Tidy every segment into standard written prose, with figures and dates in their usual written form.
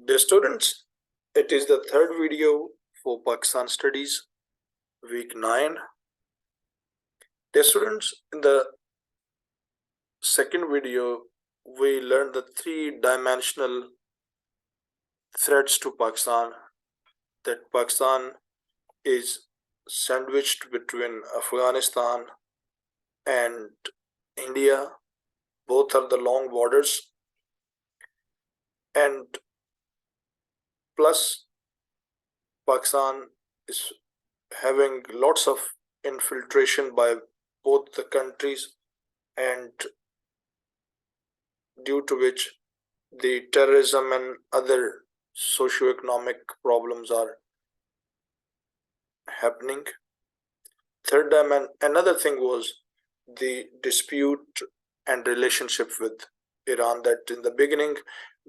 Dear students, it is the third video for Pakistan Studies, week 9. Dear students, in the second video, we learned the three-dimensional threats to Pakistan, that Pakistan is sandwiched between Afghanistan and India. Both are the long borders, and plus Pakistan is having lots of infiltration by both the countries, and due to which the terrorism and other socio-economic problems are happening. Third another thing was the dispute and relationship with Iran, that in the beginning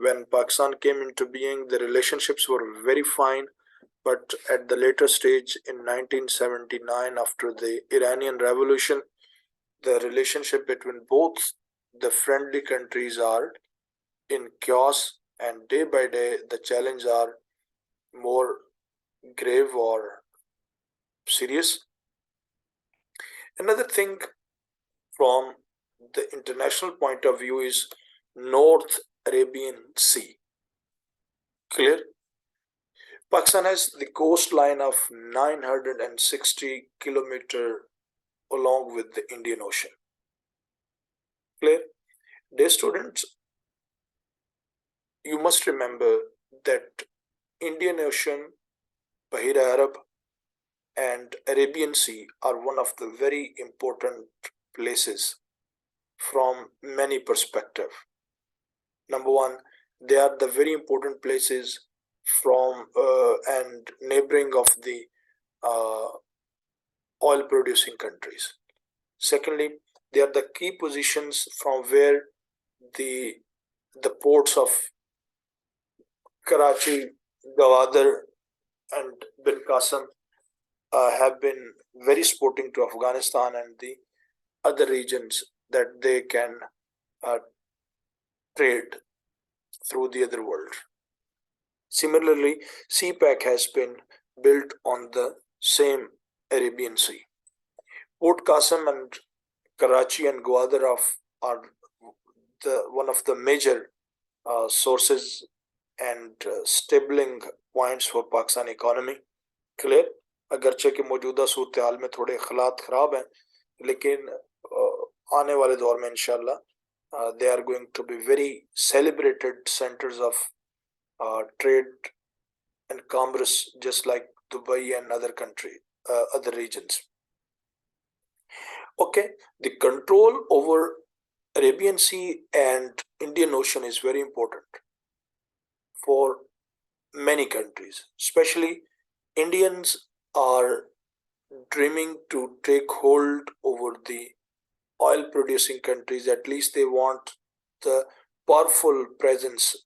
when Pakistan came into being, the relationships were very fine, but at the later stage in 1979, after the Iranian Revolution, the relationship between both the friendly countries are in chaos, and day by day the challenges are more grave or serious. Another thing from the international point of view is North Arabian Sea. Clear? Pakistan has the coastline of 960 kilometers along with the Indian Ocean. Clear? Dear students, you must remember that Indian Ocean, Bahira Arab, and Arabian Sea are one of the very important places from many perspectives. Number one, they are the very important places from and neighboring of the uh, oil producing countries. Secondly, they are the key positions from where the ports of Karachi, Gwadar, and Bin Qasim have been very supporting to Afghanistan and the other regions, that they can uh, trade through the other world. Similarly, CPAC has been built on the same Arabian Sea. Port Qasim and Karachi and Gwadar are one of the major sources and stabling points for Pakistan economy. Clear? अगरचे कि मौजूदा सूरत हाल में थोड़े हालात ख़राब हैं, लेकिन आने वाले दौर में इंशाल्लाह they are going to be very celebrated centers of trade and commerce, just like Dubai and other regions. Okay, the control over Arabian Sea and Indian Ocean is very important for many countries. Especially Indians are dreaming to take hold over the oil producing countries. At least they want the powerful presence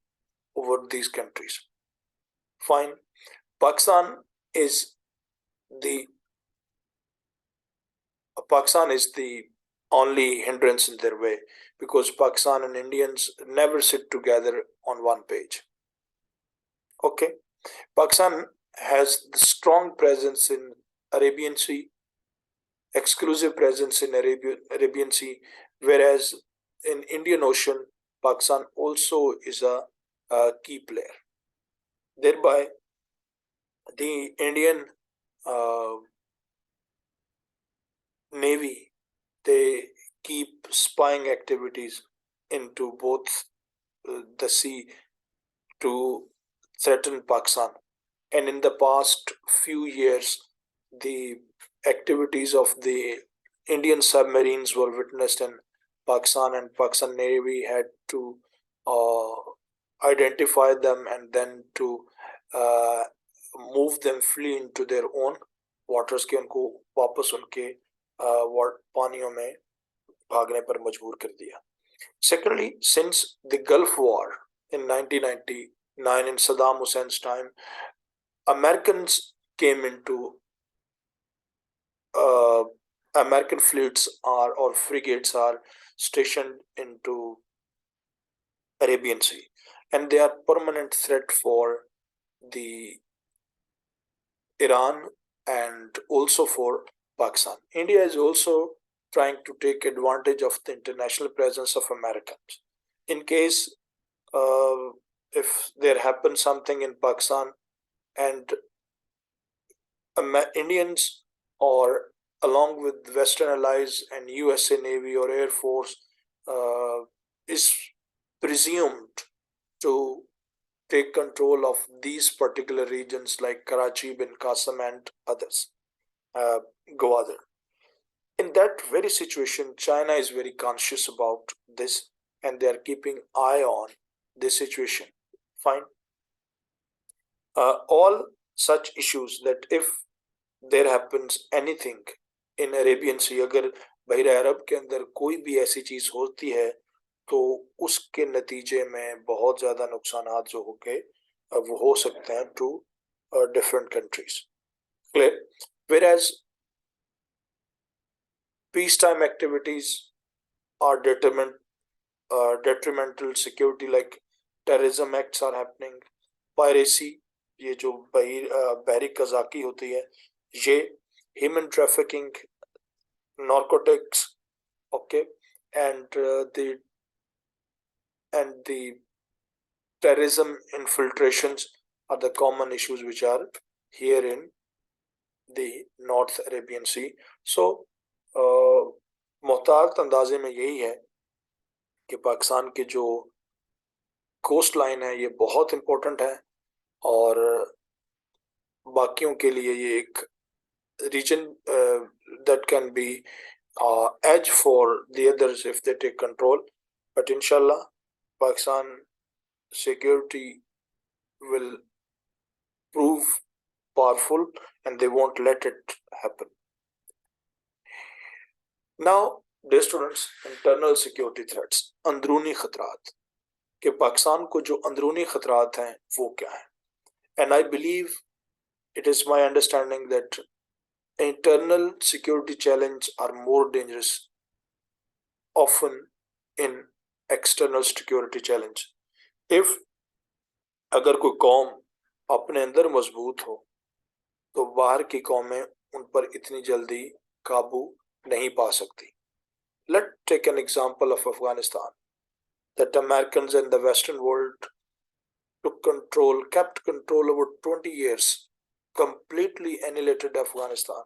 over these countries. Fine. Pakistan is the only hindrance in their way, because Pakistan and Indians never sit together on one page. Okay, Pakistan has the strong presence in Arabian Sea, exclusive presence in Arabian Sea, whereas in Indian Ocean, Pakistan also is a key player. Thereby, the Indian uh, Navy, they keep spying activities into both the sea to threaten Pakistan. And in the past few years, the activities of the Indian submarines were witnessed in Pakistan, and Pakistan Navy had to uh, identify them and then to uh, move them flee into their own waters, के उनको वापस उनके पानियों में भागने पर मजबूर कर दिया. Secondly, since the Gulf War in 1999, in Saddam Hussein's time, Americans came into American fleets or frigates are stationed into Arabian Sea, and they are permanent threat for the Iran and also for Pakistan. India is also trying to take advantage of the international presence of Americans. In case uh, if there happens something in Pakistan and Indians or along with Western allies and USA Navy or Air Force uh, is presumed to take control of these particular regions like Karachi, Bin Qasim, and others, uh, Gwadar. In that very situation, China is very conscious about this and they are keeping eye on this situation. Fine. All such issues that if there happens anything in Arabian Sea, अगर बहरा अरब के अंदर कोई भी ऐसी चीज होती है तो उसके नतीजे में बहुत ज्यादा नुकसानात जो होंगे वो हो सकते हैं to different countries. Clear? Whereas peacetime activities are detrimental security, like terrorism acts are happening, piracy, ये जो बहरी कजाकी होती है ये, human trafficking, narcotics, okay, and the terrorism infiltrations are the common issues which are here in the North Arabian Sea. So मोहतात अंदाजे में यही है कि पाकिस्तान के जो कोस्ट लाइन है ये बहुत इम्पोर्टेंट है और बाकियों के लिए ये एक region that can be edge for the others if they take control. But inshallah, Pakistan security will prove powerful and they won't let it happen. Now, dear students, internal security threats, अंदरूनी खतरात, कि पाकिस्तान को जो अंदरूनी खतरात हैं वो क्या है? And I believe it is my understanding that internal security challenges are more dangerous often in external security challenge. If अगर कोई कौम अपने अंदर मजबूत हो तो बाहर की कौमें उन पर इतनी जल्दी काबू नहीं पा सकती. Let's take an example of Afghanistan, that Americans and the Western world kept control over 20 years, completely annihilated Afghanistan.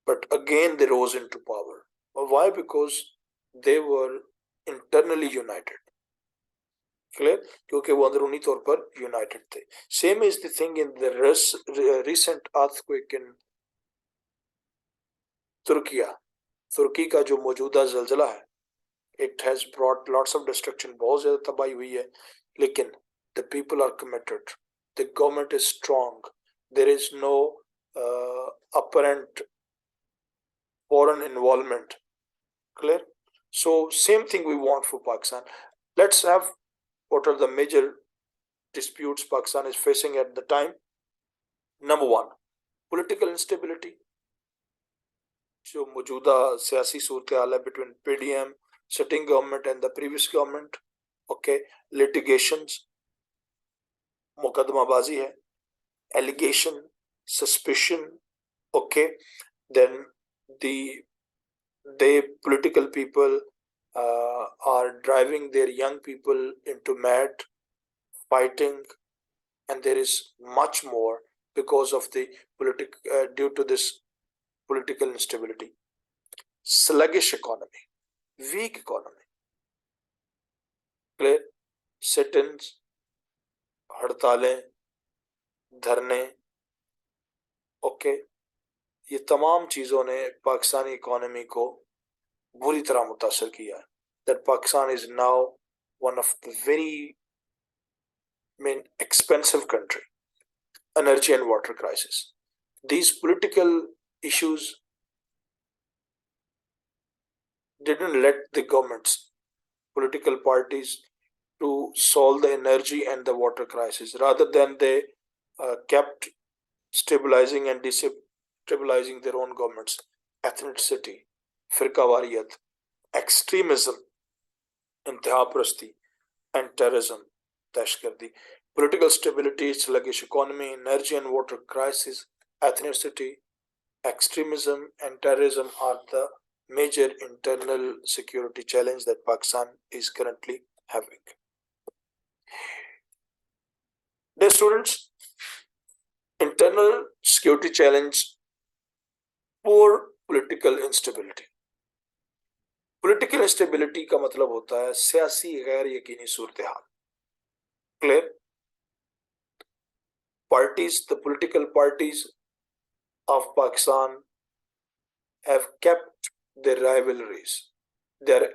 But again they rose into power. Why? Because they were internally united. Clear? क्योंकि वो अंदरूनी तौर पर United थे. Same is the thing in the recent earthquake in तुर्की का जो मौजूदा जलजला है, it has brought lots of destruction, बहुत ज़्यादा तबाही हुई है, लेकिन the people are committed, the government is strong, there is no apparent foreign involvement. Clear? So same thing we want for Pakistan. Let's have what are the major disputes Pakistan is facing at the time. Number one, political instability. जो मौजूदा सियासी सूरत हाल है between PDM, sitting government and the previous government. Okay, litigations, मुकदमाबाजी है, allegation, suspicion. Okay, then the political people are driving their young people into mad fighting, and there is much more because of the due to this political instability. Sluggish economy, weak economy. Clear? Sit-ins, हड़तालें, धरने. Okay, ये तमाम चीज़ों ने Pakistani economy को बुरी तरह मुतासर किया है. That Pakistan is now one of the very main expensive country. Energy and water crisis. These political issues didn't let the governments, political parties, to solve the energy and the water crisis. Rather than they kept stabilizing and destabilizing their own governments. Ethnicity, firqawariyat, extremism, intihaprasti, and terrorism. तश कर दी. Political stability, sluggish economy, energy and water crisis, ethnicity, extremism and terrorism are the major internal security challenge that Pakistan is currently having. Dear students, internal security challenge, poor political instability. Political instability का मतलब होता है सियासी गैर यकीनी सूरत हाल. Clear? Parties, the political parties of Pakistan have kept their rivalries, their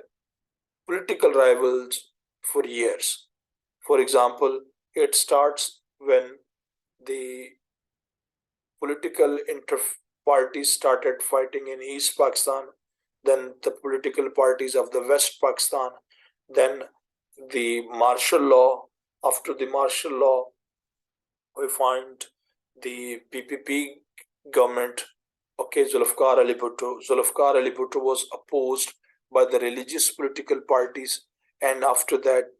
political rivals for years. For example, it starts when the political parties started fighting in East Pakistan, then the political parties of the West Pakistan, then the martial law. After the martial law, we find the PPP government. Okay, Zulfikar Ali Bhutto. Zulfikar Ali Bhutto was opposed by the religious political parties, and after that,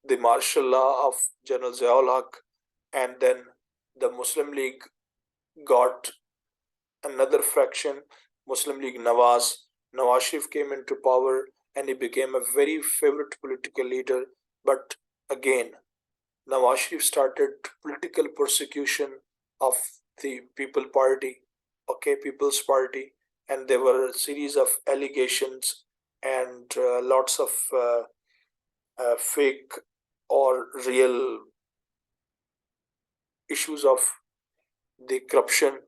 the martial law of General Ziaul Haq, and then the Muslim League got another fraction, Muslim League Nawaz. Nawaz Sharif came into power and he became a very favorite political leader. But again, Nawaz Sharif started political persecution of the People Party, okay, People's Party, and there were a series of allegations and lots of fake or real issues of the corruption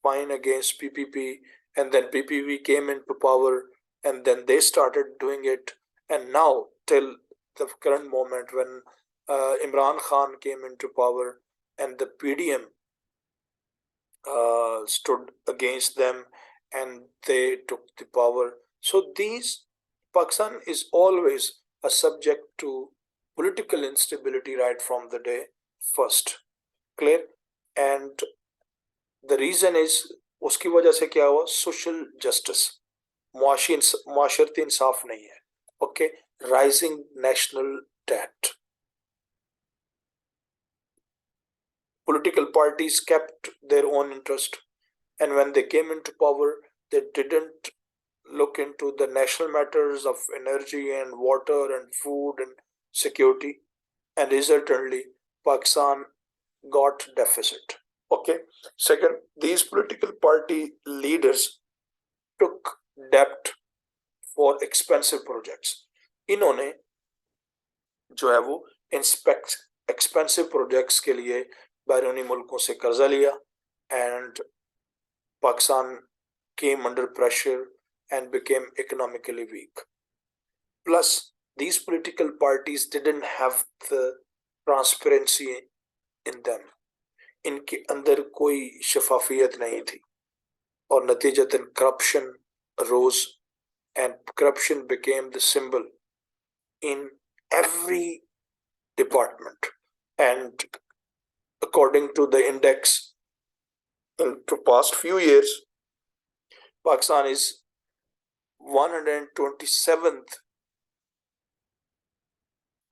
fine against PPP, and then PPP came into power, and then they started doing it, and now till the current moment when Imran Khan came into power and the PDM stood against them and they took the power. So Pakistan is always a subject to political instability right from the day first. Clear? And the reason is उसकी वजह से क्या हुआ? Social justice, मुआशरती इंसाफ नहीं है. Okay, rising national debt. Political parties kept their own interest, and when they came into power, they didn't look into the national matters of energy and water and food and security, and resultantly, Pakistan got deficit. Okay. Second, these political party leaders took debt for expensive projects. इन्होंने जो है वो expensive projects के लिए बैरूनी मुल्कों से कर्जा लिया, and Pakistan came under pressure and became economically weak. Plus, these political parties didn't have the transparency in them. इनके अंदर कोई शफाफियत नहीं थी और नतीजतन corruption rose and corruption became the symbol in every department. And according to the index, in the past few years, Pakistan is 127th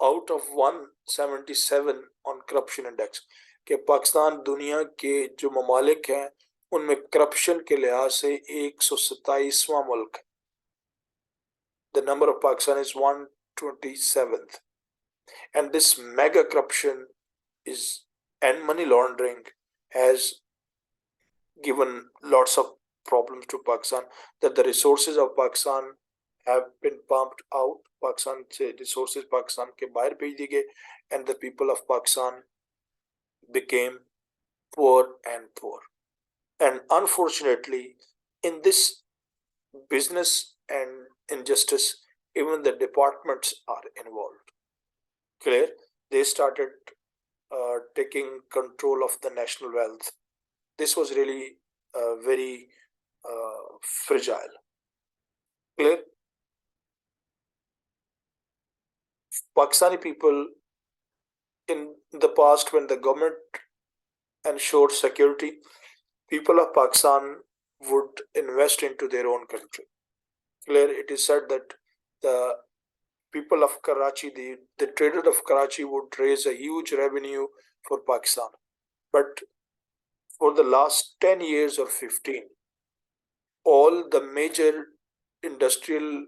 out of 177 on corruption index. कि पाकिस्तान दुनिया के जो ममालिक हैं उनमें करप्शन के लिहाज से 127वां मुल्क है. The number of Pakistan is 127th, and this mega corruption is and money laundering has given lots of problems to Pakistan, that the resources of Pakistan have been pumped out. Pakistan से resources Pakistan के बाहर भेज दिए गए, and the people of Pakistan became poor and poor. And unfortunately, in this business and injustice, even the departments are involved. Clear? They started taking control of the national wealth. This was really very fragile. Clear? Pakistani people in the past, when the government ensured security, people of Pakistan would invest into their own country. Clear? It is said that the people of Karachi, the traders of Karachi would raise a huge revenue for Pakistan. But for the last 10 years or 15, all the major industrial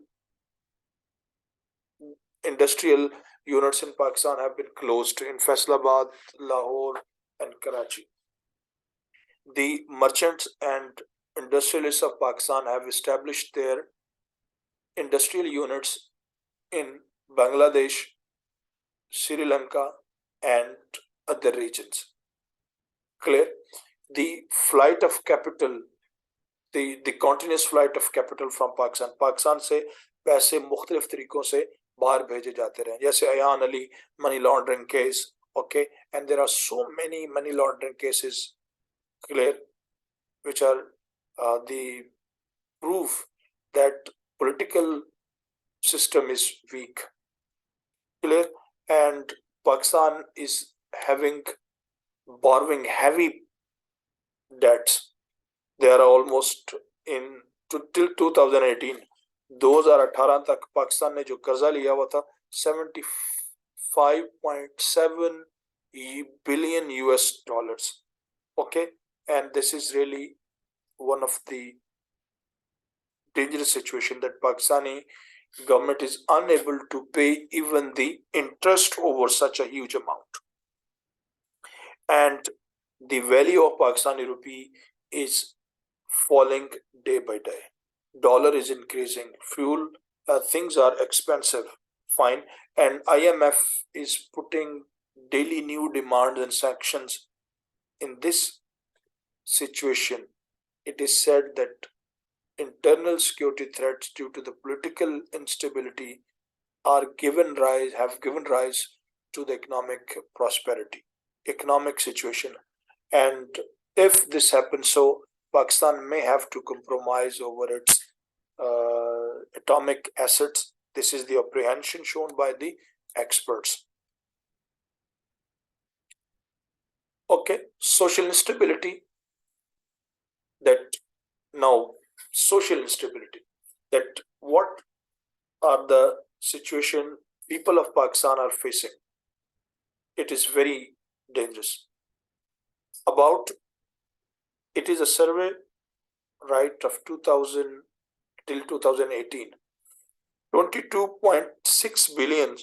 industrial units in Pakistan have been closed in Faisalabad, Lahore, and Karachi. The merchants and industrialists of Pakistan have established their industrial units in Bangladesh, Sri Lanka, and other regions. Clear? The flight of capital, the continuous flight of capital from Pakistan से पैसे मुख्तलिफ तरीकों से बाहर भेजे जाते रहे, जैसे Ayan Ali money laundering case, okay, and there are so many money laundering cases, clear, which are the proof that political system is weak, clear, and Pakistan is having borrowing heavy debts. They are almost in till 2018, 2018 तक पाकिस्तान ने जो कर्जा लिया हुआ था 75.7 billion US dollars. Okay, and this is really one of the dangerous situation that Pakistani government is unable to pay even the interest over such a huge amount. And the value of Pakistani rupee is falling day by day. Dollar is increasing. Fuel, things are expensive. Fine. And IMF is putting daily new demands and sanctions. In this situation, it is said that internal security threats due to the political instability have given rise to the economic situation. And if this happens, so Pakistan may have to compromise over its atomic assets. This is the apprehension shown by the experts. Okay, social instability. Social instability. That what are the situation people of Pakistan are facing? It is very dangerous. It is a survey, right, of 2000 till 2018. 22.6 million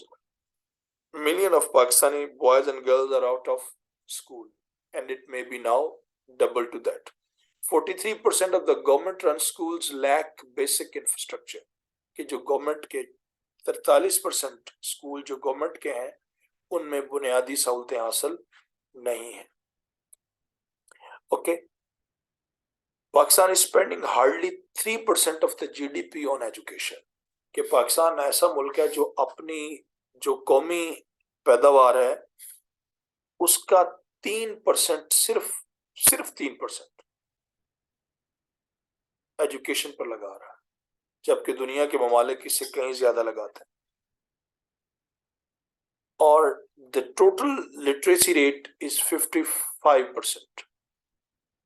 of Pakistani boys and girls are out of school, and it may be now double to that. 43% of the government-run schools lack basic infrastructure. कि जो government के 43% school जो government के हैं उनमें बुनियादी सहूलतें हासिल नहीं है. Okay, Pakistan is spending hardly 3% of the GDP on education. कि पाकिस्तान ऐसा मुल्क है जो अपनी जो कौमी पैदावार है उसका 3% सिर्फ 3% एजुकेशन पर लगा रहा है, जबकि दुनिया के ममालिक इससे कहीं ज्यादा लगाते हैं. और the total literacy rate is 55%.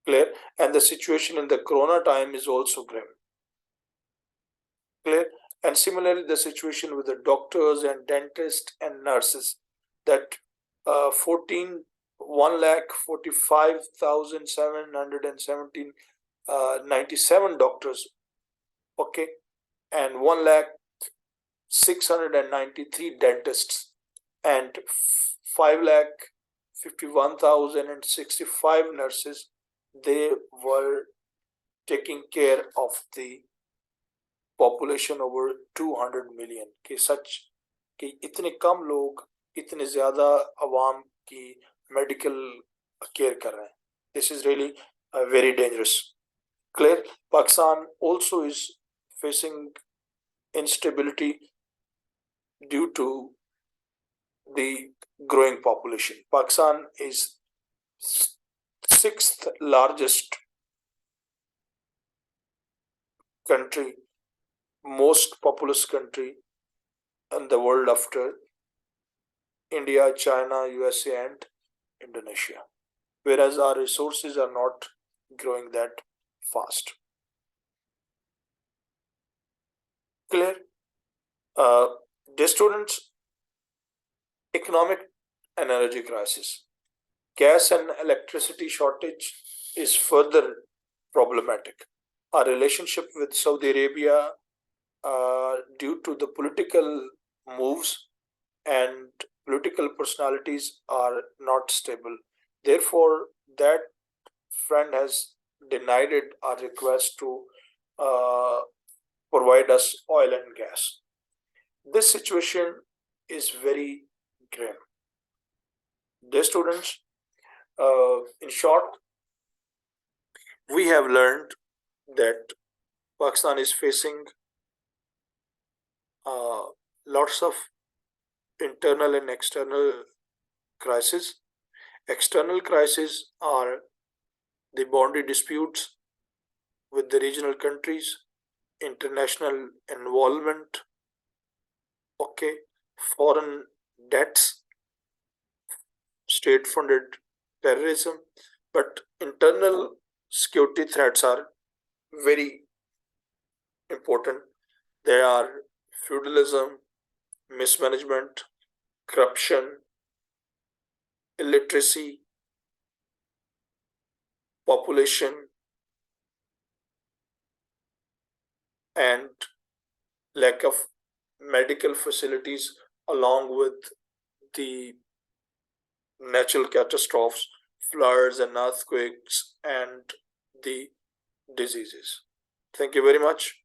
Clear? And the situation in the corona time is also grim. Clear? And similarly, the situation with the doctors and dentists and nurses, that 1,45,797 doctors, okay, and 1,06,93 dentists, and 5,51,065 nurses, they were taking care of the population over 200 million. कि सच कि इतने कम लोग इतने ज्यादा अवाम की medical care कर रहे हैं. This is really very dangerous. Clear? Pakistan also is facing instability due to the growing population. Pakistan is 6th largest country, most populous country in the world after India, China, USA, and Indonesia, whereas our resources are not growing that fast. Clear? Dear students, economic and energy crisis. Gas and electricity shortage is further problematic. Our relationship with Saudi Arabia, due to the political moves and political personalities, are not stable. Therefore, that friend has denied our request to uh, provide us oil and gas. This situation is very grim. Dear students, in short, we have learned that Pakistan is facing uh, lots of internal and external crises. External crises are the boundary disputes with the regional countries, international involvement, okay, foreign debts, state funded terrorism, but internal security threats are very important. They are feudalism, mismanagement, corruption, illiteracy, population, and lack of medical facilities, along with the natural catastrophes, floods and earthquakes, and the diseases. Thank you very much.